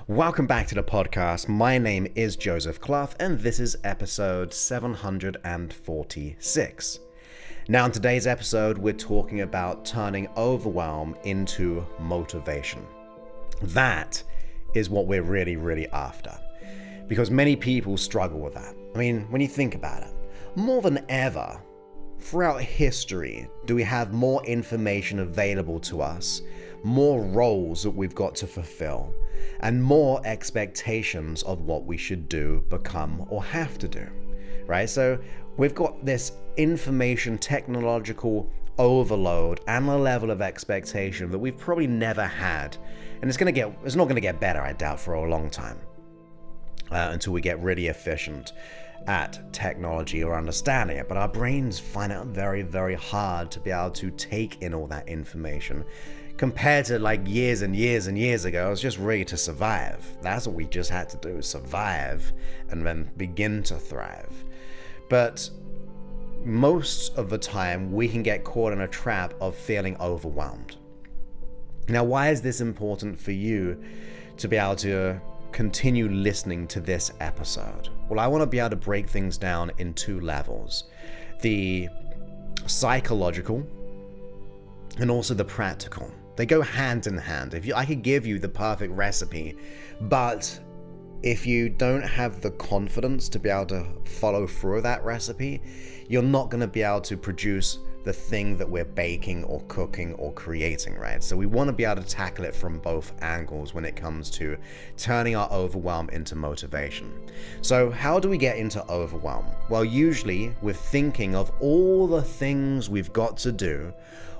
Welcome back to the podcast. My name is Joseph Clough, and this is episode 746. Now, in today's episode, we're talking about turning overwhelm into motivation. That is what we're really after, because many people struggle with that. I mean, when you think about it, more than ever, throughout history, do we have more information available to us, more roles that we've got to fulfill, and more expectations of what we should do, become, or have to do, right? So we've got this information technological overload and a level of expectation that we've probably never had, and it's not going to get better, I doubt, for a long time, until we get really efficient at technology or understanding it. But our brains find it very hard to be able to take in all that information. Compared to like years and years ago, it was just really to survive. That's what we just had to do, survive and then begin to thrive. But most of the time, we can get caught in a trap of feeling overwhelmed. Now, why is this important for you to be able to continue listening to this episode? Well, I want to be able to break things down in two levels: the psychological and also the practical. They go hand in hand. I could give you the perfect recipe, but if you don't have the confidence to be able to follow through that recipe, you're not going to be able to produce the thing that we're baking or cooking or creating, right? So we want to be able to tackle it from both angles when it comes to turning our overwhelm into motivation. So how do we get into overwhelm? Well, usually we're thinking of all the things we've got to do,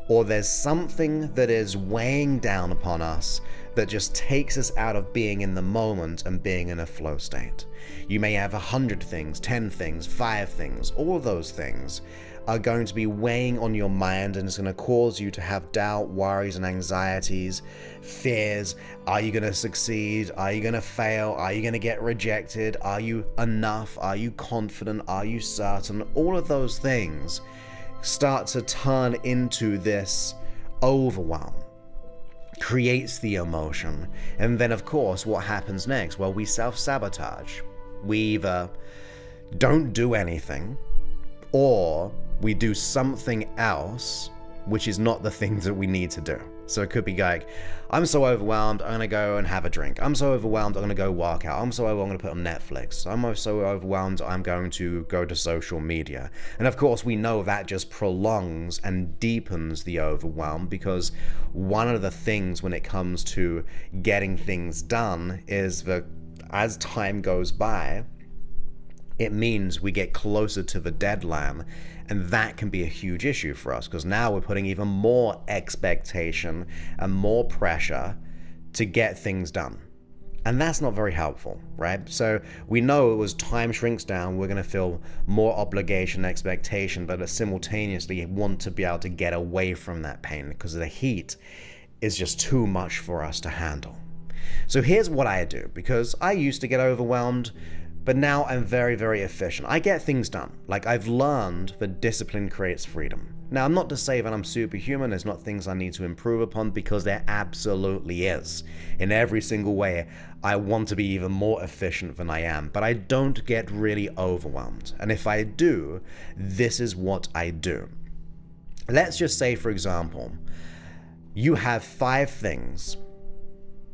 or there's something that is weighing down upon us that just takes us out of being in the moment and being in a flow state. You may have 100 things, 10 things, 5 things. All of those things are going to be weighing on your mind, and it's going to cause you to have doubt, worries, and anxieties, fears. Are you going to succeed? Are you going to fail? Are you going to get rejected? Are you enough? Are you confident? Are you certain? All of those things start to turn into this overwhelm, creates the emotion. And then, of course, what happens next? Well, we self-sabotage. We either don't do anything, or we do something else which is not the things that we need to do. So it could be like, I'm so overwhelmed, I'm going to go and have a drink. I'm so overwhelmed, I'm going to go work out. I'm so overwhelmed, I'm going to put on Netflix. I'm so overwhelmed, I'm going to go to social media. And of course, we know that just prolongs and deepens the overwhelm, because one of the things when it comes to getting things done is that as time goes by, it means we get closer to the deadline, and that can be a huge issue for us, because now we're putting even more expectation and more pressure to get things done. And that's not very helpful, right? So we know as time shrinks down, we're going to feel more obligation, expectation, but simultaneously want to be able to get away from that pain, because the heat is just too much for us to handle. So here's what I do, because I used to get overwhelmed, but now I'm very efficient. I get things done. Like, I've learned that discipline creates freedom. Now, I'm not to say that I'm superhuman. There's not things I need to improve upon, because there absolutely is. In every single way, I want to be even more efficient than I am, but I don't get really overwhelmed. And if I do, this is what I do. Let's just say, for example, you have 5 things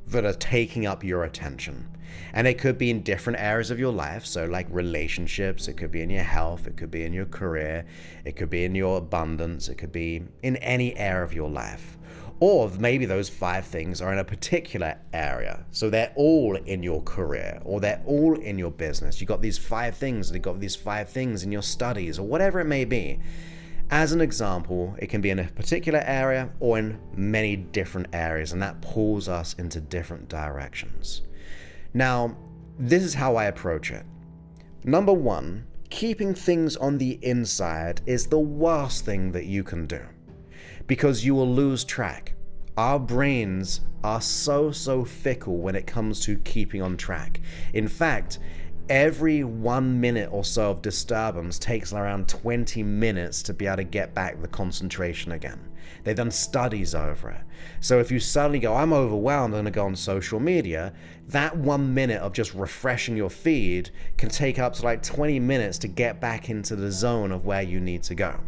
that are taking up your attention. And it could be in different areas of your life. So like relationships, it could be in your health, it could be in your career, it could be in your abundance, it could be in any area of your life. Or maybe those 5 things are in a particular area. So they're all in your career, or they're all in your business. You got these 5 things, and you got these 5 things in your studies, or whatever it may be. As an example, it can be in a particular area or in many different areas, and that pulls us into different directions. Now, this is how I approach it. Number 1, keeping things on the inside is the worst thing that you can do, because you will lose track. Our brains are so fickle when it comes to keeping on track. In fact, every 1 minute or so of disturbance takes around 20 minutes to be able to get back the concentration again. They've done studies over it. So if you suddenly go, I'm overwhelmed, I'm going to go on social media, that 1 minute of just refreshing your feed can take up to like 20 minutes to get back into the zone of where you need to go.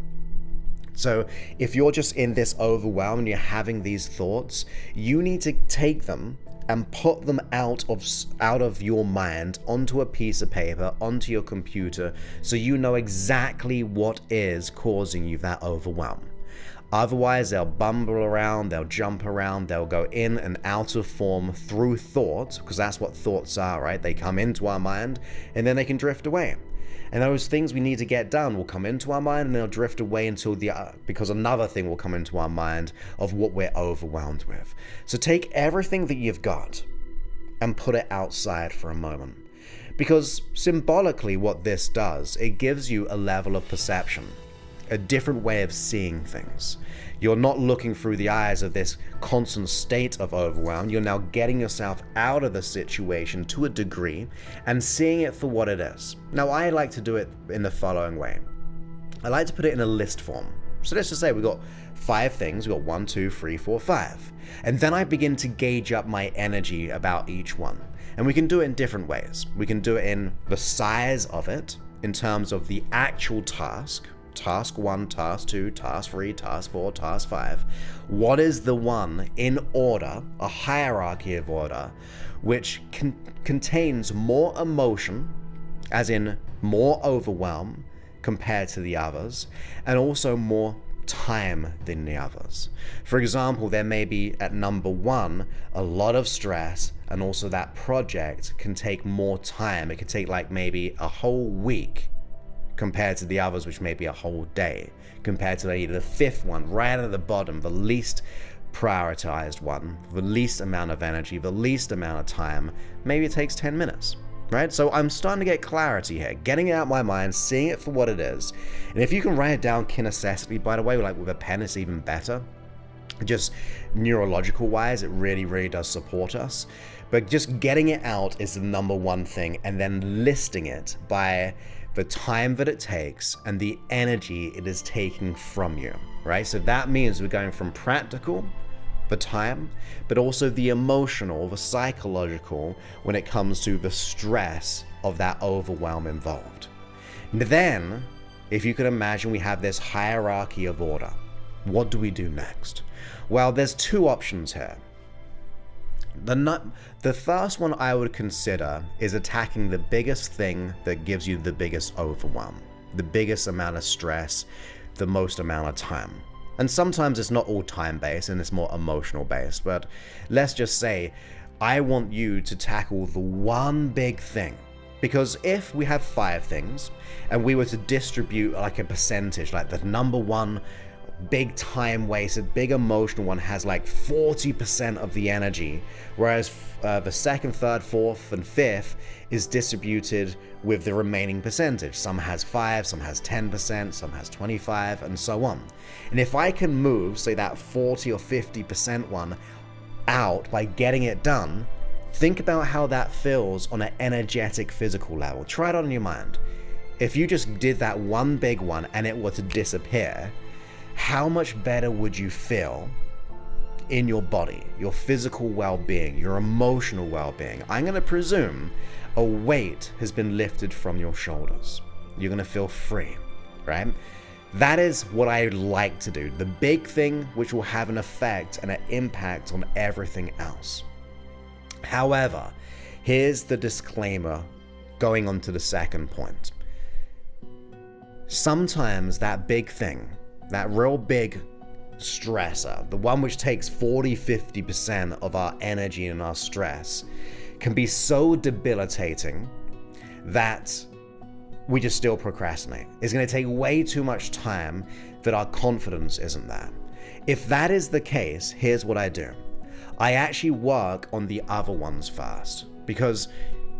So if you're just in this overwhelm and you're having these thoughts, you need to take them and put them out of your mind onto a piece of paper, onto your computer, so you know exactly what is causing you that overwhelm. Otherwise, they'll bumble around, they'll jump around, they'll go in and out of form through thought, because that's what thoughts are, right? They come into our mind and then they can drift away. And those things we need to get done will come into our mind and they'll drift away until because another thing will come into our mind of what we're overwhelmed with. So take everything that you've got and put it outside for a moment. Because symbolically what this does, it gives you a level of perception, a different way of seeing things. You're not looking through the eyes of this constant state of overwhelm. You're now getting yourself out of the situation to a degree and seeing it for what it is. Now, I like to do it in the following way. I like to put it in a list form. So let's just say we've got 5 things. We've got 1, 2, 3, 4, 5. And then I begin to gauge up my energy about each one. And we can do it in different ways. We can do it in the size of it, in terms of the actual task. Task 1, Task 2, Task 3, Task 4, Task 5. What is the one in order, a hierarchy of order, which contains more emotion, as in more overwhelm compared to the others, and also more time than the others. For example, there may be at number 1 a lot of stress, and also that project can take more time. It could take like maybe a whole week compared to the others, which may be a whole day, compared to maybe the 5th one, right at the bottom, the least prioritized one, the least amount of energy, the least amount of time. Maybe it takes 10 minutes, right? So I'm starting to get clarity here, getting it out of my mind, seeing it for what it is. And if you can write it down kinesthetically, by the way, like with a pen, it's even better. Just neurological wise, it really, really does support us. But just getting it out is the number one thing, and then listing it by the time that it takes and the energy it is taking from you, right? So that means we're going from practical, the time, but also the emotional, the psychological, when it comes to the stress of that overwhelm involved. And then, if you can imagine, we have this hierarchy of order. What do we do next? Well, there's 2 options here. The first one I would consider is attacking the biggest thing that gives you the biggest overwhelm, the biggest amount of stress, the most amount of time. And sometimes it's not all time-based and it's more emotional-based, but let's just say I want you to tackle the one big thing. Because if we have 5 things and we were to distribute like a percentage, like the number 1 big time wasted, big emotional one has like 40% of the energy, whereas the 2nd, 3rd, 4th, and 5th is distributed with the remaining percentage. Some has 5, some has 10%, some has 25, and so on. And if I can move, say, that 40 or 50% one out by getting it done, think about how that feels on an energetic, physical level. Try it on in your mind. If you just did that one big one and it were to disappear, how much better would you feel in your body, your physical well-being, your emotional well-being? I'm going to presume a weight has been lifted from your shoulders. You're going to feel free, right? That is what I like to do. The big thing which will have an effect and an impact on everything else. However, here's the disclaimer going on to the second point. Sometimes that big thing, that real big stressor, the one which takes 40-50% of our energy and our stress, can be so debilitating that we just still procrastinate. It's going to take way too much time that our confidence isn't there. If that is the case, here's what I do. I actually work on the other ones first, because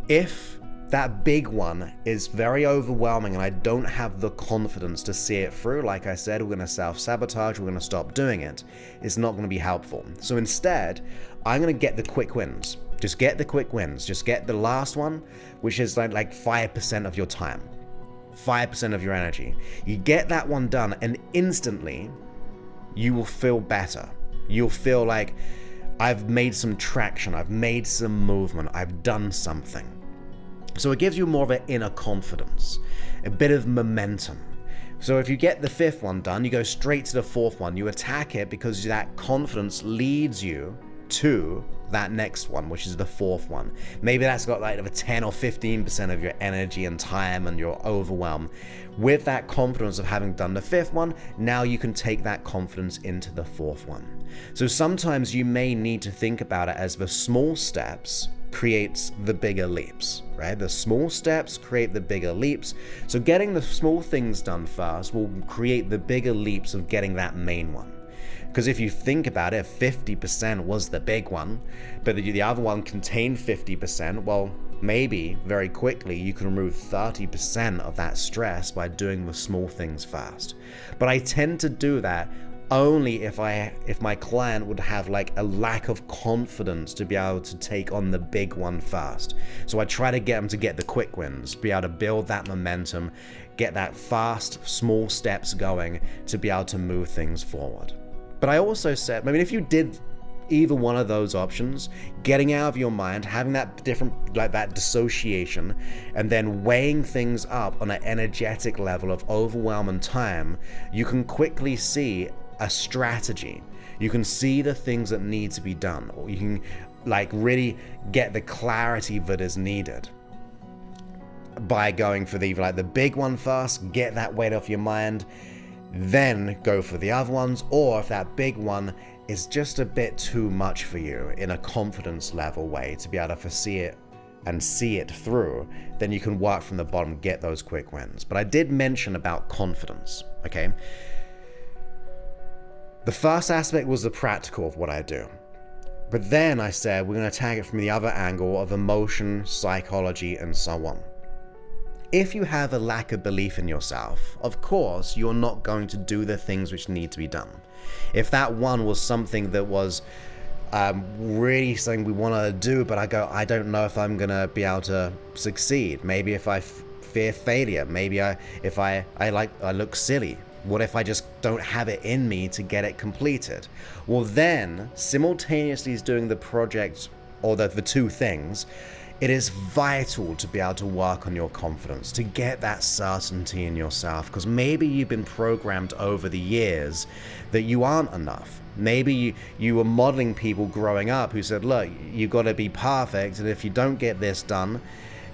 if that big one is very overwhelming and I don't have the confidence to see it through, like I said, we're going to self-sabotage, we're going to stop doing it. It's not going to be helpful. So instead, I'm going to get the quick wins. Just get the quick wins. Just get the last one, which is like 5% of your time, 5% of your energy. You get that one done, and instantly you will feel better. You'll feel like, I've made some traction, I've made some movement, I've done something. So it gives you more of an inner confidence, a bit of momentum. So if you get the 5th one done, you go straight to the 4th one. You attack it because that confidence leads you to that next one, which is the 4th one. Maybe that's got like a 10 or 15% of your energy and time and your overwhelm. With that confidence of having done the 5th one, now you can take that confidence into the 4th one. So sometimes you may need to think about it as the small steps creates the bigger leaps, right? The small steps create the bigger leaps. So getting the small things done first will create the bigger leaps of getting that main one. Because if you think about it, 50% was the big one, but the other one contained 50%, well, maybe very quickly you can remove 30% of that stress by doing the small things first. But I tend to do that only if my client would have like a lack of confidence to be able to take on the big one first. So I try to get them to get the quick wins, be able to build that momentum, get that fast, small steps going to be able to move things forward. But I also said, I mean, if you did either one of those options, getting out of your mind, having that different, like that dissociation, and then weighing things up on an energetic level of overwhelm and time, you can quickly see a strategy. You can see the things that need to be done, or you can like really get the clarity that is needed by going for the big one first, get that weight off your mind, then go for the other ones. Or if that big one is just a bit too much for you in a confidence level way to be able to foresee it and see it through, then you can work from the bottom, get those quick wins. But I did mention about confidence, okay? The first aspect was the practical of what I do. But then I said we're going to attack it from the other angle of emotion, psychology, and so on. If you have a lack of belief in yourself, of course, you're not going to do the things which need to be done. If that one was something that was really something we want to do, but I don't know if I'm going to be able to succeed. Maybe if I fear failure, maybe I look silly. What if I just don't have it in me to get it completed? Well, then, simultaneously as doing the project or the two things, it is vital to be able to work on your confidence, to get that certainty in yourself, because maybe you've been programmed over the years that you aren't enough. Maybe you were modeling people growing up who said, look, you've got to be perfect, and if you don't get this done,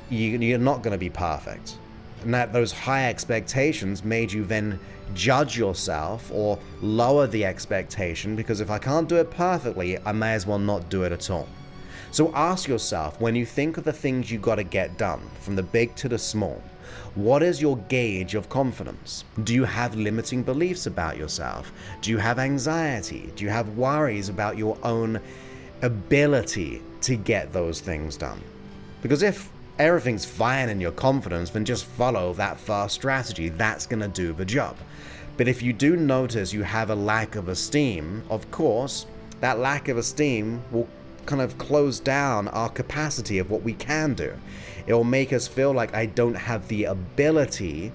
you're not going to be perfect. And that those high expectations made you then judge yourself or lower the expectation, because if I can't do it perfectly, I may as well not do it at all. So ask yourself, when you think of the things you got to get done, from the big to the small, what is your gauge of confidence? Do you have limiting beliefs about yourself? Do you have anxiety? Do you have worries about your own ability to get those things done? Because if everything's fine in your confidence, then just follow that first strategy. That's going to do the job. But if you do notice you have a lack of esteem, of course, that lack of esteem will kind of close down our capacity of what we can do. It will make us feel like I don't have the ability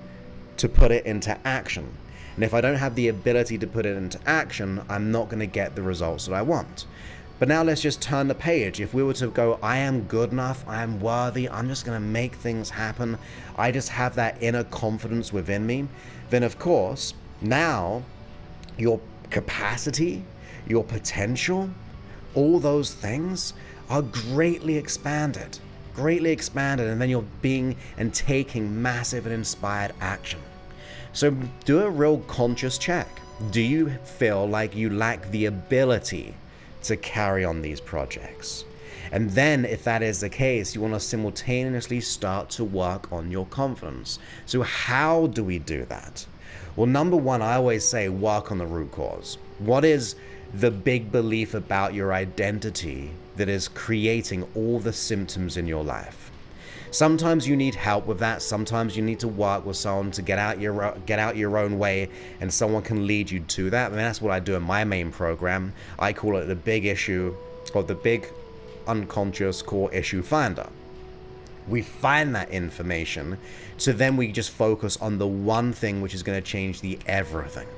to put it into action. And if I don't have the ability to put it into action, I'm not going to get the results that I want. But now let's just turn the page. If we were to go, I am good enough, I am worthy, I'm just going to make things happen, I just have that inner confidence within me, then of course, now your capacity, your potential, all those things are greatly expanded, and then you're being and taking massive and inspired action. So do a real conscious check. Do you feel like you lack the ability to carry on these projects? And then if that is the case, you want to simultaneously start to work on your confidence. So how do we do that? Well, number one, I always say work on the root cause. What is the big belief about your identity that is creating all the symptoms in your life? Sometimes you need help with that. Sometimes you need to work with someone to get out your own way, and someone can lead you to that. I mean, that's what I do in my main program. I call it the big issue, or the big unconscious core issue finder. We find that information, so then we just focus on the one thing which is going to change the everything.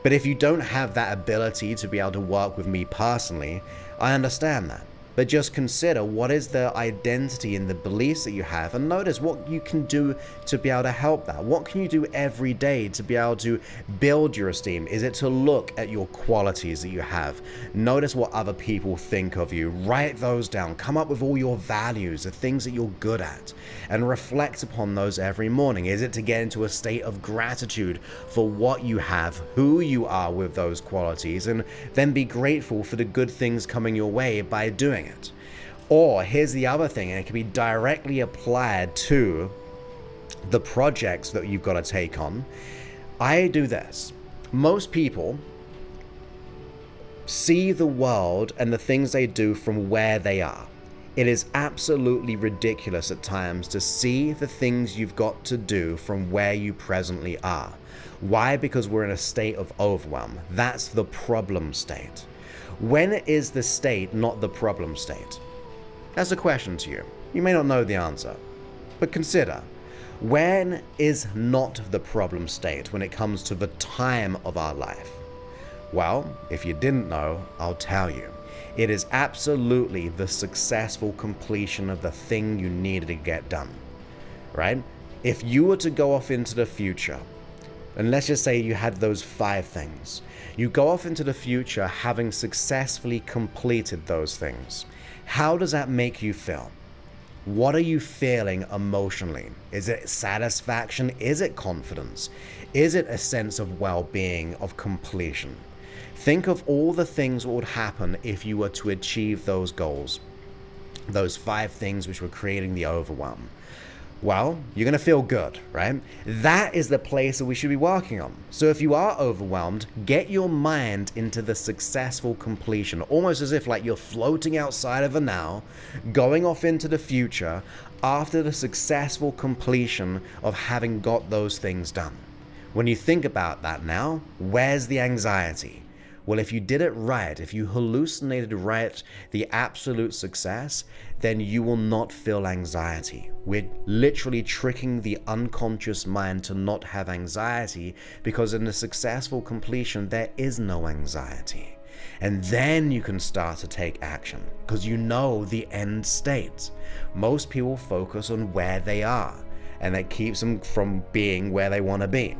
But if you don't have that ability to be able to work with me personally, I understand that. But just consider what is the identity and the beliefs that you have, and notice what you can do to be able to help that. What can you do every day to be able to build your esteem? Is it to look at your qualities that you have? Notice what other people think of you. Write those down. Come up with all your values, the things that you're good at, and reflect upon those every morning. Is it to get into a state of gratitude for what you have, who you are with those qualities, and then be grateful for the good things coming your way by doing it? Or here's the other thing, and it can be directly applied to the projects that you've got to take on. I do this. Most people see the world and the things they do from where they are. It is absolutely ridiculous at times to see the things you've got to do from where you presently are. Why? Because we're in a state of overwhelm. That's the problem state. When is the state not the problem state? That's a question to you. You may not know the answer, but consider, when is not the problem state when it comes to the time of our life? Well, if you didn't know, I'll tell you. It is absolutely the successful completion of the thing you needed to get done, right? If you were to go off into the future, and let's just say you had those 5 things, you go off into the future having successfully completed those things. How does that make you feel? What are you feeling emotionally? Is it satisfaction? Is it confidence? Is it a sense of well-being, of completion? Think of all the things that would happen if you were to achieve those goals, those 5 things which were creating the overwhelm. Well, you're going to feel good, right? That is the place that we should be working on. So if you are overwhelmed, get your mind into the successful completion, almost as if like you're floating outside of the now, going off into the future after the successful completion of having got those things done. When you think about that now, where's the anxiety? Well, if you did it right, if you hallucinated right the absolute success, then you will not feel anxiety. We're literally tricking the unconscious mind to not have anxiety, because in the successful completion, there is no anxiety. And then you can start to take action because you know the end state. Most people focus on where they are, and that keeps them from being where they want to be.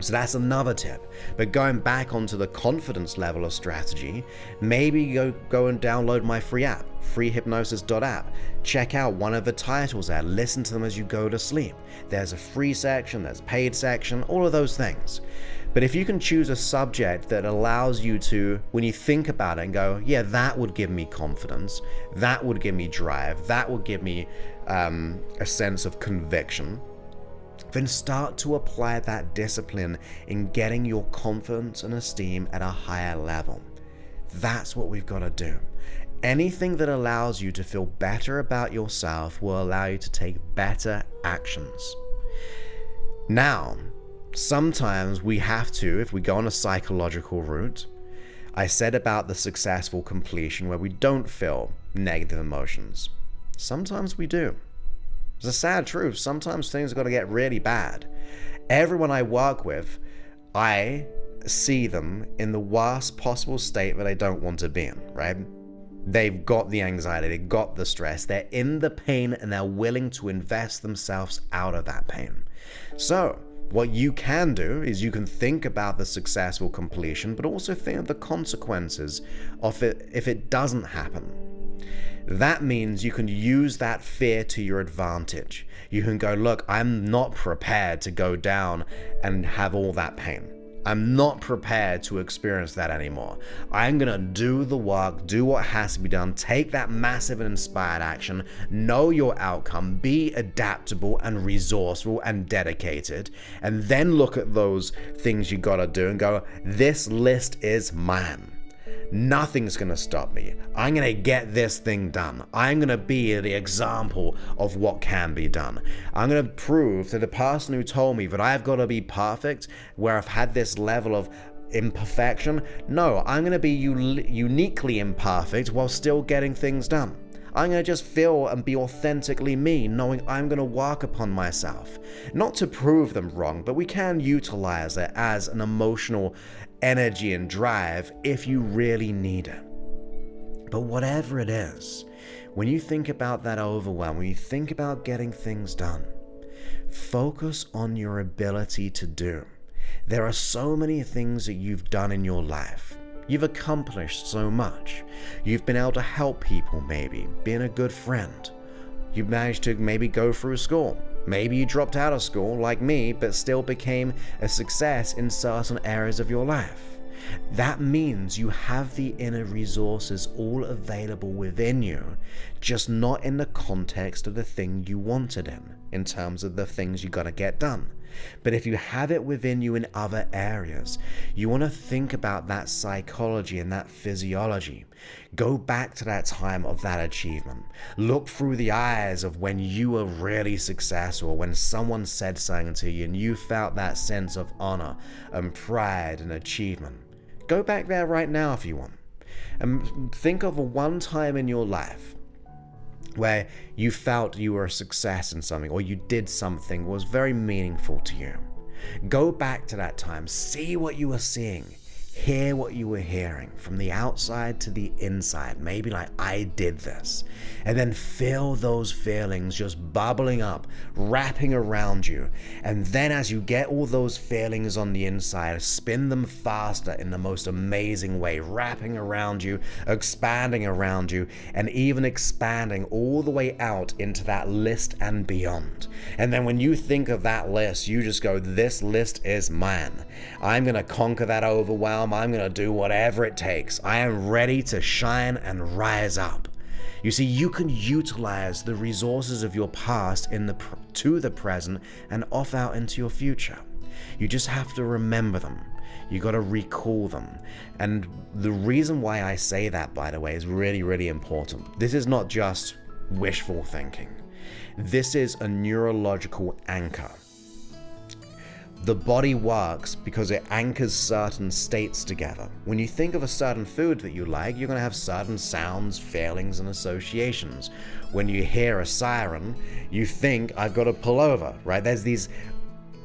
So that's another tip. But going back onto the confidence level of strategy, maybe go and download my free app, freehypnosis.app. Check out one of the titles there. Listen to them as you go to sleep. There's a free section, there's a paid section, all of those things. But if you can choose a subject that allows you to, when you think about it and go, yeah, that would give me confidence, that would give me drive, that would give me a sense of conviction, then start to apply that discipline in getting your confidence and esteem at a higher level. That's what we've got to do. Anything that allows you to feel better about yourself will allow you to take better actions. Now, sometimes we have to, if we go on a psychological route, I said about the successful completion where we don't feel negative emotions. Sometimes we do. It's a sad truth. Sometimes things are going to get really bad. Everyone I work with, I see them in the worst possible state that they don't want to be in, right? They've got the anxiety, they've got the stress, they're in the pain, and they're willing to invest themselves out of that pain. So what you can do is you can think about the successful completion, but also think of the consequences of it if it doesn't happen. That means you can use that fear to your advantage. You can go, look, I'm not prepared to go down and have all that pain. I'm not prepared to experience that anymore. I'm going to do the work, do what has to be done, take that massive and inspired action, know your outcome, be adaptable and resourceful and dedicated, and then look at those things you got to do and go, this list is mine. Nothing's going to stop me. I'm going to get this thing done. I'm going to be the example of what can be done. I'm going to prove to the person who told me that I've got to be perfect, where I've had this level of imperfection. No, I'm going to be uniquely imperfect while still getting things done. I'm going to just feel and be authentically me, knowing I'm going to work upon myself. Not to prove them wrong, but we can utilize it as an emotional energy and drive if you really need it. But whatever it is, when you think about that overwhelm, when you think about getting things done, focus on your ability to do. There are so many things that you've done in your life. You've accomplished so much. You've been able to help people, maybe, being a good friend. You've managed to maybe go through school. Maybe you dropped out of school like me, but still became a success in certain areas of your life. That means you have the inner resources all available within you, just not in the context of the thing you wanted in terms of the things you gotta get done. But if you have it within you in other areas, you want to think about that psychology and that physiology. Go back to that time of that achievement. Look through the eyes of when you were really successful, when someone said something to you and you felt that sense of honor and pride and achievement. Go back there right now if you want. And think of one time in your life where you felt you were a success in something, or you did something that was very meaningful to you. Go back to that time, see what you were seeing, hear what you were hearing from the outside to the inside. Maybe like, I did this. And then feel those feelings just bubbling up, wrapping around you. And then as you get all those feelings on the inside, spin them faster in the most amazing way, wrapping around you, expanding around you, and even expanding all the way out into that list and beyond. And then when you think of that list, you just go, this list is mine. I'm going to conquer that overwhelm. I'm going to do whatever it takes. I am ready to shine and rise up. You see, you can utilize the resources of your past to the present and off out into your future. You just have to remember them. You got to recall them. And the reason why I say that, by the way, is really, really important. This is not just wishful thinking. This is a neurological anchor. The body works because it anchors certain states together. When you think of a certain food that you like, you're going to have certain sounds, feelings, and associations. When you hear a siren, you think, I've got to pull over, right? There's these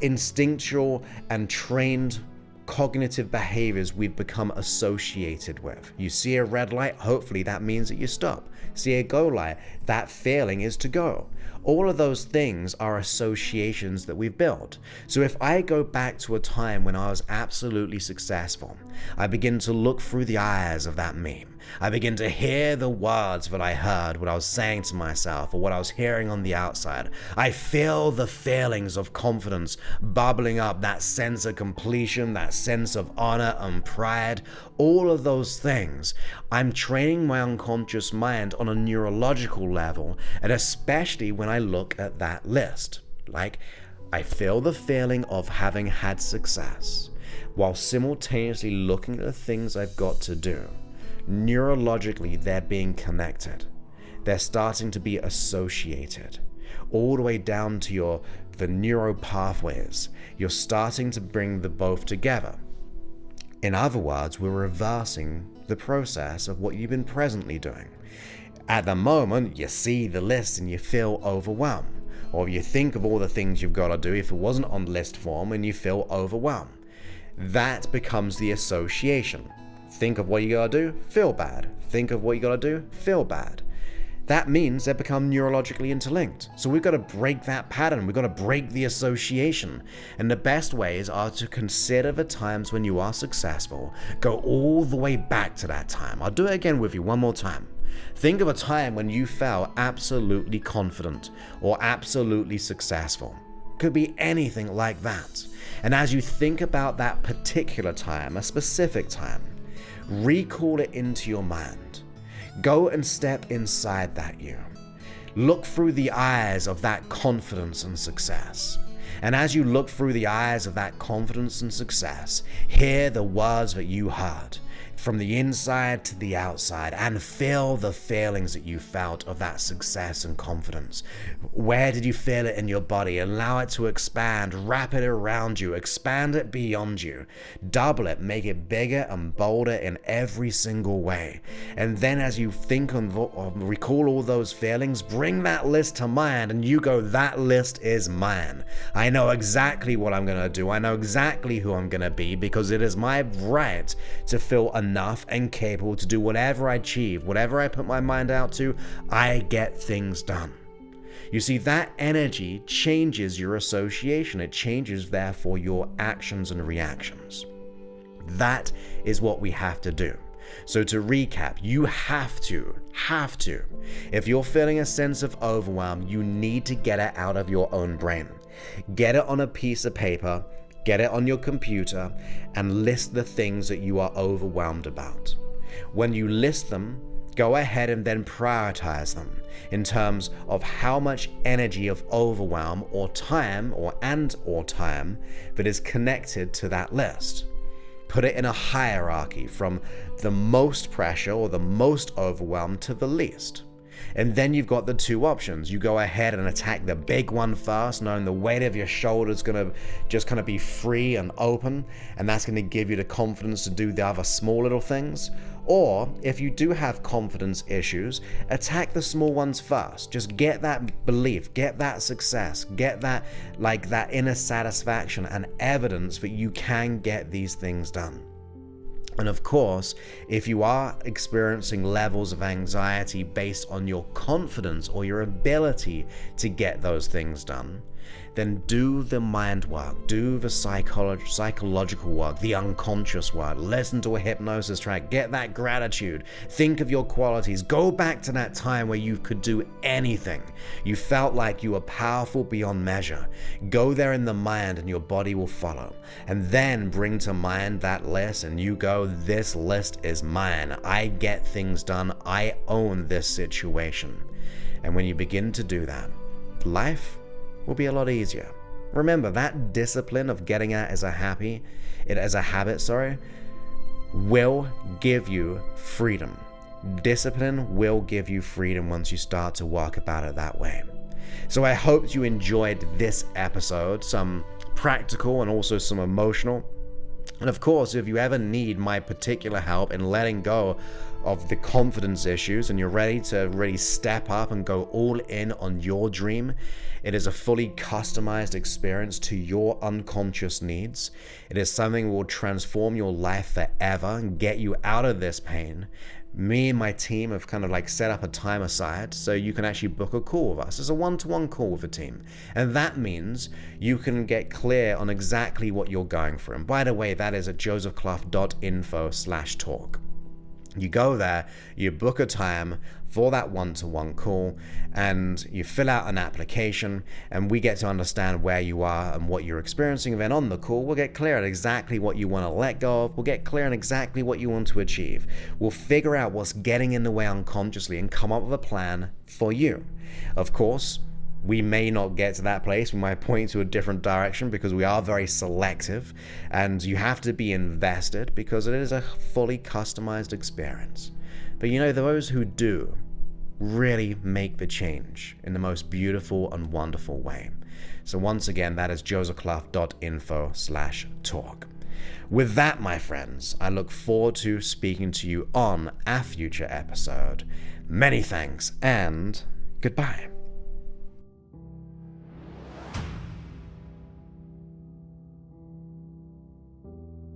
instinctual and trained cognitive behaviors we've become associated with. You see a red light, hopefully that means that you stop. See a go light, that feeling is to go. All of those things are associations that we've built. So if I go back to a time when I was absolutely successful, I begin to look through the eyes of that me. I begin to hear the words that I heard, what I was saying to myself, or what I was hearing on the outside. I feel the feelings of confidence bubbling up, that sense of completion, that sense of honor and pride, all of those things. I'm training my unconscious mind on a neurological level, and especially when I look at that list. Like, I feel the feeling of having had success, while simultaneously looking at the things I've got to do. Neurologically, they're being connected. They're starting to be associated. All the way down to the neural pathways. You're starting to bring the both together. In other words, we're reversing the process of what you've been presently doing. At the moment, you see the list and you feel overwhelmed. Or you think of all the things you've got to do if it wasn't on list form and you feel overwhelmed. That becomes the association. Think of what you gotta do, feel bad. Think of what you gotta do, feel bad. That means they become neurologically interlinked. So we've got to break that pattern. We've got to break the association. And the best ways are to consider the times when you are successful. Go all the way back to that time. I'll do it again with you one more time. Think of a time when you felt absolutely confident or absolutely successful. Could be anything like that. And as you think about that particular time, a specific time, recall it into your mind. Go and step inside that you. Look through the eyes of that confidence and success. And as you look through the eyes of that confidence and success, hear the words that you heard. from the inside to the outside, and feel the feelings that you felt of that success and confidence. Where did you feel it in your body? Allow it to expand, wrap it around you, expand it beyond you, double it, make it bigger and bolder in every single way. And then as you think and recall all those feelings, bring that list to mind and you go, that list is mine. I know exactly what I'm going to do. I know exactly who I'm going to be, because it is my right to feel enough and capable to do whatever I achieve, whatever I put my mind out to, I get things done. You see, that energy changes your association. It changes, therefore, your actions and reactions. That is what we have to do. So to recap, you have to, if you're feeling a sense of overwhelm, you need to get it out of your own brain. Get it on a piece of paper, get it on your computer, and list the things that you are overwhelmed about. When you list them, go ahead and then prioritize them in terms of how much energy of overwhelm or time that is connected to that list. Put it in a hierarchy from the most pressure or the most overwhelm to the least. And then you've got the two options. You go ahead and attack the big one first, knowing the weight of your shoulders gonna just kind of be free and open, and that's gonna give you the confidence to do the other small little things. Or if you do have confidence issues, attack the small ones first. Just get that belief, get that success, get that inner satisfaction and evidence that you can get these things done. And of course, if you are experiencing levels of anxiety based on your confidence or your ability to get those things done, then do the mind work, do the psychological work, the unconscious work. Listen to a hypnosis track, get that gratitude, think of your qualities, go back to that time where you could do anything. You felt like you were powerful beyond measure. Go there in the mind and your body will follow. And then bring to mind that list and you go, this list is mine. I get things done. I own this situation. And when you begin to do that, life will be a lot easier. Remember, that discipline of getting at as a habit, will give you freedom. Discipline will give you freedom once you start to work about it that way. So I hope you enjoyed this episode, some practical and also some emotional. And of course, if you ever need my particular help in letting go of the confidence issues and you're ready to really step up and go all in on your dream, it is a fully customized experience to your unconscious needs. It is something that will transform your life forever and get you out of this pain. Me and my team have kind of set up a time aside so you can actually book a call with us. It's a one-to-one call with the team. And that means you can get clear on exactly what you're going through. And by the way, that is at josephclough.info/talk. You go there, you book a time for that one-to-one call, and you fill out an application, and we get to understand where you are and what you're experiencing. And then on the call, we'll get clear on exactly what you want to let go of. We'll get clear on exactly what you want to achieve. We'll figure out what's getting in the way unconsciously and come up with a plan for you. Of course, we may not get to that place. We might point to a different direction because we are very selective, and you have to be invested because it is a fully customized experience. But those who do really make the change in the most beautiful and wonderful way. So once again, that is josephclough.info/talk. With that, my friends, I look forward to speaking to you on a future episode. Many thanks and goodbye.